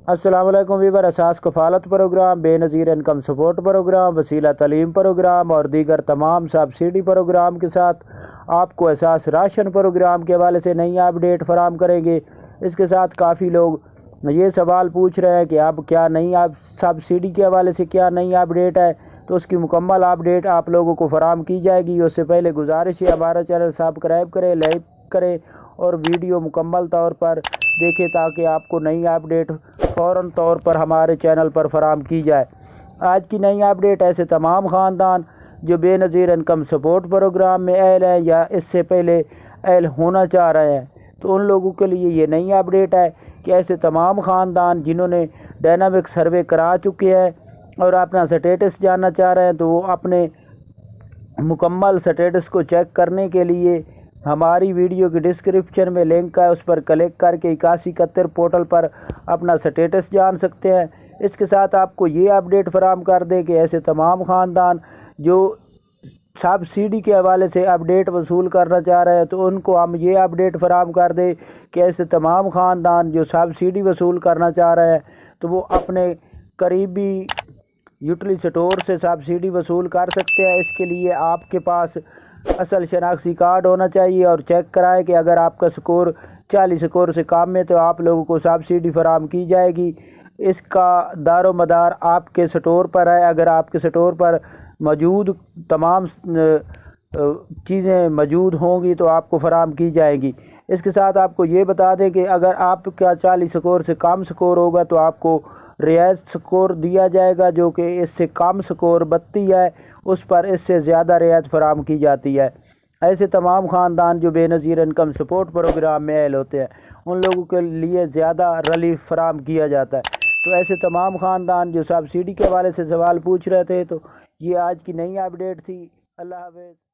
السلام علیکم ویور، اساس کفالت پروگرام، بے نظیر انکم سپورٹ پروگرام، وسیلہ تعلیم پروگرام اور دیگر تمام سبسڈی پروگرام کے ساتھ آپ کو اساس راشن پروگرام کے حوالے سے نئی اپڈیٹ فراہم کریں گے۔ اس کے ساتھ کافی لوگ یہ سوال پوچھ رہے ہیں کہ اب کیا نئی سبسڈی کے حوالے سے کیا نئی اپڈیٹ ہے، تو اس کی مکمل اپڈیٹ آپ لوگوں کو فراہم کی جائے گی۔ اس سے پہلے گزارش ہے ہمارا چینل سبسکرائب کریں، لائک کریں اور ویڈیو مکمل طور پر دیکھیں تاکہ آپ کو نئی اپڈیٹ فوراً طور پر ہمارے چینل پر فراہم کی جائے۔ آج کی نئی اپڈیٹ ایسے تمام خاندان جو بے نظیر انکم سپورٹ پروگرام میں اہل ہیں یا اس سے پہلے اہل ہونا چاہ رہے ہیں، تو ان لوگوں کے لیے یہ نئی اپڈیٹ ہے کہ ایسے تمام خاندان جنہوں نے ڈائنامک سروے کرا چکے ہیں اور اپنا سٹیٹس جاننا چاہ رہے ہیں، تو وہ اپنے مکمل سٹیٹس کو چیک کرنے کے لیے ہماری ویڈیو کی ڈسکرپشن میں لنک ہے، اس پر کلک کر کے 8171 پورٹل پر اپنا سٹیٹس جان سکتے ہیں۔ اس کے ساتھ آپ کو یہ اپڈیٹ فراہم کر دیں کہ ایسے تمام خاندان جو سبسڈی کے حوالے سے اپڈیٹ وصول کرنا چاہ رہے ہیں، تو ان کو ہم یہ اپڈیٹ فراہم کر دیں کہ ایسے تمام خاندان جو سبسڈی وصول کرنا چاہ رہے ہیں تو وہ اپنے قریبی یوٹیلی سٹور سے سبسڈی وصول کر سکتے ہیں۔ اس کے لیے آپ کے پاس اصل شناختی کارڈ ہونا چاہیے اور چیک کرائیں کہ اگر آپ کا سکور 40 سکور سے کم ہے تو آپ لوگوں کو سبسڈی فراہم کی جائے گی۔ اس کا دار و مدار آپ کے سٹور پر ہے۔ اگر آپ کے سٹور پر موجود تمام چیزیں موجود ہوں گی تو آپ کو فراہم کی جائیں گی۔ اس کے ساتھ آپ کو یہ بتا دیں کہ اگر آپ کا 40 سکور سے کم سکور ہوگا تو آپ کو رعایت سکور دیا جائے گا، جو کہ اس سے کم سکور 32 ہے، اس پر اس سے زیادہ رعایت فراہم کی جاتی ہے۔ ایسے تمام خاندان جو بے نظیر انکم سپورٹ پروگرام میں اہل ہوتے ہیں ان لوگوں کے لیے زیادہ ریلیف فراہم کیا جاتا ہے۔ تو ایسے تمام خاندان جو سبسڈی کے حوالے سے سوال پوچھ رہے تھے، تو یہ آج کی نئی اپڈیٹ تھی۔ اللہ حافظ۔